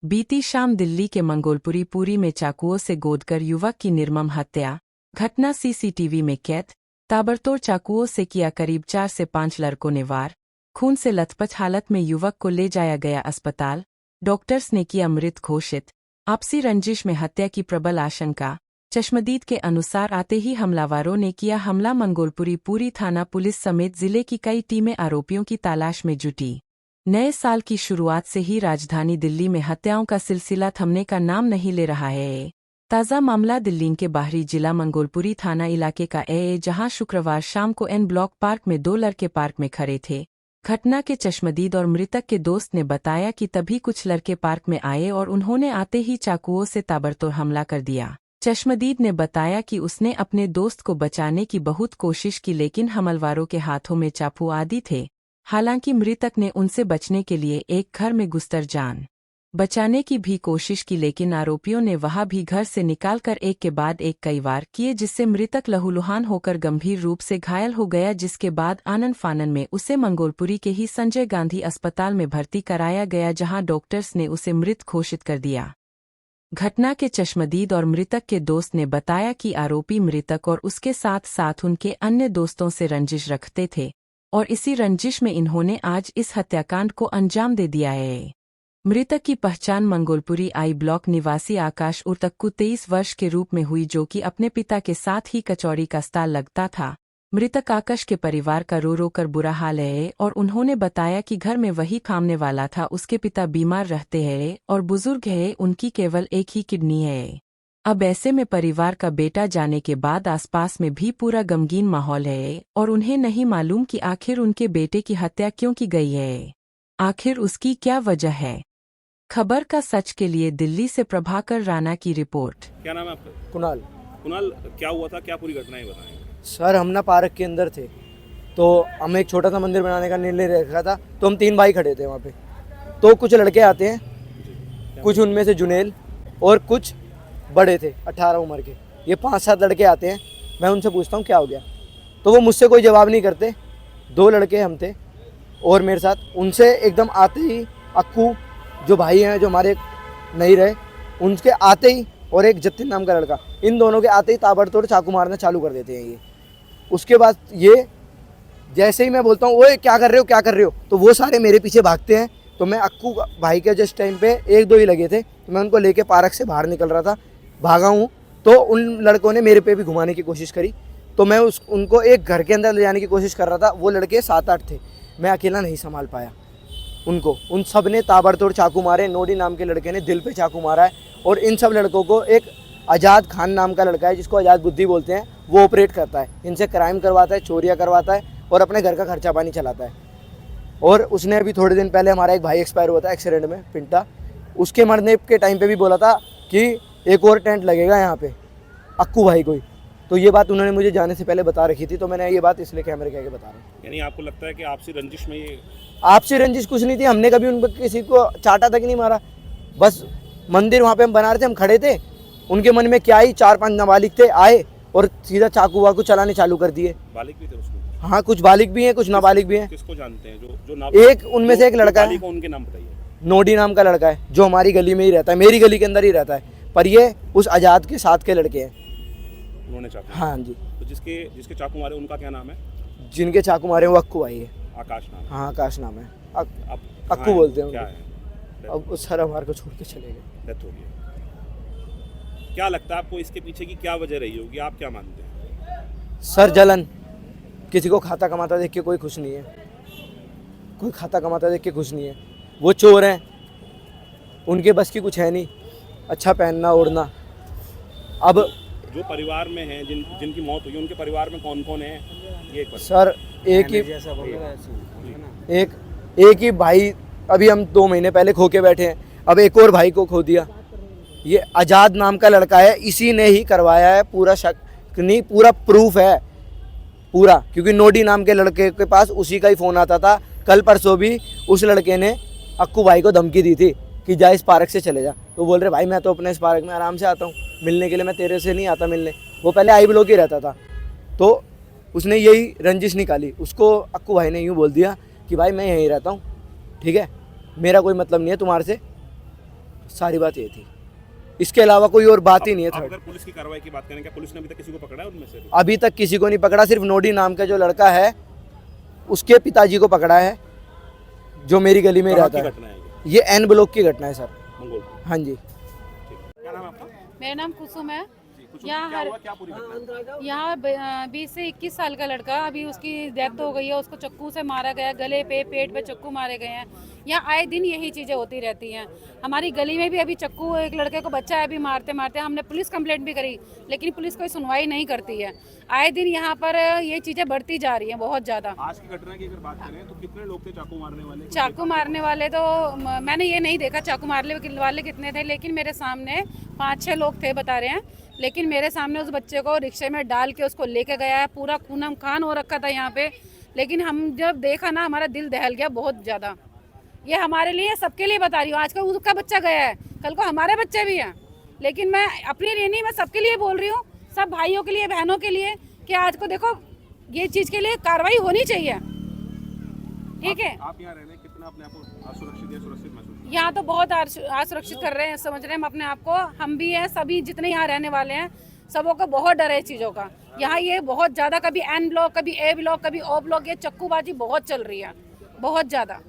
बीती शाम दिल्ली के मंगोलपुरी पुरी में चाकुओं से गोदकर युवक की निर्मम हत्या। घटना सीसीटीवी में कैद। ताबड़तोड़ चाकुओं से किया करीब 4 से 5 लड़कों ने वार। खून से लथपथ हालत में युवक को ले जाया गया अस्पताल। डॉक्टर्स ने किया मृत घोषित। आपसी रंजिश में हत्या की प्रबल आशंका। चश्मदीद के अनुसार आते ही हमलावरों ने किया हमला। मंगोलपुरी पुरी थाना पुलिस समेत जिले की कई टीमें आरोपियों की तलाश में जुटी। नए साल की शुरुआत से ही राजधानी दिल्ली में हत्याओं का सिलसिला थमने का नाम नहीं ले रहा है। ताज़ा मामला दिल्ली के बाहरी जिला मंगोलपुरी थाना इलाके का है, जहां शुक्रवार शाम को एन ब्लॉक पार्क में 2 लड़के पार्क में खड़े थे। घटना के चश्मदीद और मृतक के दोस्त ने बताया कि तभी कुछ लड़के पार्क में आए और उन्होंने आते ही चाकुओं से ताबड़तोड़ हमला कर दिया। चश्मदीद ने बताया कि उसने अपने दोस्त को बचाने की बहुत कोशिश की, लेकिन हमलावरों के हाथों में चाकू आदि थे। हालांकि मृतक ने उनसे बचने के लिए एक घर में घुसकर जान बचाने की भी कोशिश की, लेकिन आरोपियों ने वहां भी घर से निकालकर एक के बाद एक कई वार किए, जिससे मृतक लहूलुहान होकर गंभीर रूप से घायल हो गया। जिसके बाद आनन फानन में उसे मंगोलपुरी के ही संजय गांधी अस्पताल में भर्ती कराया गया, जहां डॉक्टर्स ने उसे मृत घोषित कर दिया। घटना के चश्मदीद और मृतक के दोस्त ने बताया कि आरोपी मृतक और उसके साथ साथ उनके अन्य दोस्तों से रंजिश रखते थे और इसी रंजिश में इन्होंने आज इस हत्याकांड को अंजाम दे दिया है। मृतक की पहचान मंगोलपुरी आई ब्लॉक निवासी आकाश उर्तक्कू 23 वर्ष के रूप में हुई, जो कि अपने पिता के साथ ही कचौड़ी का स्टाल लगता था। मृतक आकाश के परिवार का रो रो कर बुरा हाल है और उन्होंने बताया कि घर में वही खामने वाला था। उसके पिता बीमार रहते हैं और बुजुर्ग है, उनकी केवल एक ही किडनी है। अब ऐसे में परिवार का बेटा जाने के बाद आसपास में भी पूरा गमगीन माहौल है और उन्हें नहीं मालूम कि आखिर उनके बेटे की हत्या क्यों की गई है, आखिर उसकी क्या वजह है। खबर का सच के लिए दिल्ली से प्रभाकर राणा की रिपोर्ट। क्या नाम है आपका? कुणाल। कुणाल, क्या हुआ था, क्या पूरी घटनाएं बताएं। सर, हम ना पार्क के अंदर थे, तो हमें एक छोटा सा मंदिर बनाने का निर्णय रखा था, तो हम 3 भाई खड़े थे वहाँ पे। तो कुछ लड़के आते हैं, कुछ उनमें से जुनेल और कुछ बड़े थे 18 उम्र के। ये 5-7 लड़के आते हैं। मैं उनसे पूछता हूँ क्या हो गया, तो वो मुझसे कोई जवाब नहीं करते। 2 लड़के हम थे और मेरे साथ, उनसे एकदम आते ही अक्कू जो भाई हैं, जो हमारे नहीं रहे, उनके आते ही और एक जतिन नाम का लड़का, इन दोनों के आते ही ताबड़तोड़ चाकू मारना चालू कर देते हैं ये। उसके बाद ये जैसे ही मैं बोलता हूँ ओए क्या कर रहे हो क्या कर रहे हो, तो वो सारे मेरे पीछे भागते हैं। तो मैं अक्कू भाई के जिस टाइम पे 1-2 ही लगे थे, तो मैं उनको लेके पार्क से बाहर निकल रहा था, भागा हूँ, तो उन लड़कों ने मेरे पे भी घुमाने की कोशिश करी। तो मैं उनको एक घर के अंदर ले जाने की कोशिश कर रहा था। वो लड़के 7-8 थे, मैं अकेला नहीं संभाल पाया उनको। उन सब ने ताबड़तोड़ चाकू मारे। नोडी नाम के लड़के ने दिल पे चाकू मारा है और इन सब लड़कों को एक आज़ाद खान नाम का लड़का है, जिसको आज़ाद बुद्धि बोलते हैं, वो ऑपरेट करता है। इनसे क्राइम करवाता है, चोरियाँ करवाता है और अपने घर का खर्चा पानी चलाता है। और उसने अभी थोड़े दिन पहले हमारा एक भाई एक्सपायर हुआ था एक्सीडेंट में, पिंटा। उसके मरने के टाइम पे भी बोला था कि एक और टेंट लगेगा यहाँ पे, अक्कू भाई को ही। तो ये बात उन्होंने मुझे जाने से पहले बता रखी थी, तो मैंने ये बात इसलिए कैमरे के आगे बता रहा हूँ। यानी आपको लगता है कि आपसी रंजिश में ये? आपसी रंजिश कुछ नहीं थी, हमने कभी उन किसी को चाटा तक नहीं मारा। बस मंदिर वहाँ पे हम बना रहे थे, हम खड़े थे, उनके मन में क्या आई, 4-5 नाबालिग थे, आए और सीधा चाकू वाकू चलाने चालू कर दिए। बालिग भी थे उसमें? हाँ, कुछ बालिग भी हैं, कुछ नाबालिग भी हैं। किसको जानते हैं? एक उनमें से एक लड़का है, उनके नाम बताइए। नोडी नाम का लड़का है, जो हमारी गली में ही रहता है, मेरी गली के अंदर ही रहता है, पर ये उस आज़ाद के साथ के लड़के हैं। उन्होंने चाकू? हाँ जी। तो जिसके चाकू मारे उनका क्या नाम है? जिनके चाकू मारे वो अक्कू भाई है। आकाश नाम? हाँ, आकाश नाम है। अब अक्कू बोलते हैं क्या उनको। है? अब सर हमारे को छोड़ के चले गए। डेथ हो गई। क्या लगता है आपको इसके पीछे की क्या वजह रही होगी, आप क्या मानते हैं? सर, जलन। किसी को खाता कमाता देख के कोई खुश नहीं है, कोई खाता कमाता देख के खुश नहीं है। वो चोर हैं, उनके बस की कुछ है नहीं, अच्छा पहनना ओढ़ना। अब जो परिवार में हैं, जिनकी मौत हुई, उनके परिवार में कौन कौन है ये एक सर, एक ही भाई अभी हम 2 महीने पहले खो के बैठे हैं, अब एक और भाई को खो दिया। ये आज़ाद नाम का लड़का है, इसी ने ही करवाया है, पूरा शक नहीं, पूरा प्रूफ है पूरा, क्योंकि नोडी नाम के लड़के के पास उसी का ही फ़ोन आता था। कल परसों भी उस लड़के ने अक्कू भाई को धमकी दी थी कि जा इस पार्क से चले जा। तो बोल रहे भाई मैं तो अपने इस पार्क में आराम से आता हूँ मिलने के लिए, मैं तेरे से नहीं आता मिलने। वो पहले आई ब्लॉक ही रहता था, तो उसने यही रंजिश निकाली। उसको अक्कू भाई ने यूँ बोल दिया कि भाई मैं यहीं रहता हूँ, ठीक है, मेरा कोई मतलब नहीं है तुम्हारे से, सारी बात ये थी, इसके अलावा कोई और बात ही नहीं है अब थर्ड। अगर पुलिस की कार्रवाई की बात करें, क्या पुलिस ने अभी तक किसी को पकड़ा है उनमें से? अभी तक किसी को नहीं पकड़ा, सिर्फ नोडी नाम का जो लड़का है उसके पिताजी को पकड़ा है, जो मेरी गली में कहाँ रहता की है। घटना है ये एन ब्लॉक की घटना है सर। मंगोल? हाँ जी। क्या नाम है आपका? मेरा नाम कुसुम है। कुछ यहाँ क्या हर हुआ, क्या पूरी घटना? यहाँ 20 से 21 साल का लड़का, अभी उसकी डेथ हो गई है, उसको चक्कू से मारा गया, गले पे पेट पे चक्कू मारे गए हैं। यहाँ आए दिन यही चीज़ें होती रहती हैं। हमारी गली में भी अभी चक्कू एक लड़के को बच्चा है अभी मारते मारते, हमने पुलिस कंप्लेंट भी करी लेकिन पुलिस कोई सुनवाई नहीं करती है। आए दिन यहाँ पर ये चीज़ें बढ़ती जा रही हैं बहुत ज़्यादा। आज की घटना की अगर बात करें तो कितने लोग थे चाकू मारने वाले? चाकू मारने वाले तो मैंने ये नहीं देखा चाकू मारने वाले कितने थे, लेकिन मेरे सामने 5-6 लोग थे बता रहे हैं। लेकिन मेरे सामने उस बच्चे को रिक्शे में डाल के उसको लेके गया है, पूरा खूनम खान हो रखा था यहाँ पे। लेकिन हम जब देखा ना हमारा दिल दहल गया बहुत ज़्यादा। ये हमारे लिए सबके लिए बता रही हूँ, आज का उसका बच्चा गया है, कल को हमारे बच्चे भी हैं। लेकिन मैं अपने लिए नहीं, मैं सबके लिए बोल रही हूँ, सब भाइयों के लिए, बहनों के लिए, कि आज को देखो ये चीज़ के लिए कार्रवाई होनी चाहिए। ठीक है, आप यहाँ रहने कितना अपने आप को असुरक्षित या सुरक्षित महसूस? यहाँ तो बहुत असुरक्षित कर रहे हैं, समझ रहे हैं हम अपने आप को। हम भी हैं, सभी जितने यहाँ रहने वाले हैं, सबों को बहुत डर है चीज़ों का। यहाँ ये बहुत ज़्यादा, कभी एन ब्लॉक, कभी ए ब्लॉक, कभी ओ ब्लॉक, ये चक्कूबाजी बहुत चल रही है, बहुत ज़्यादा।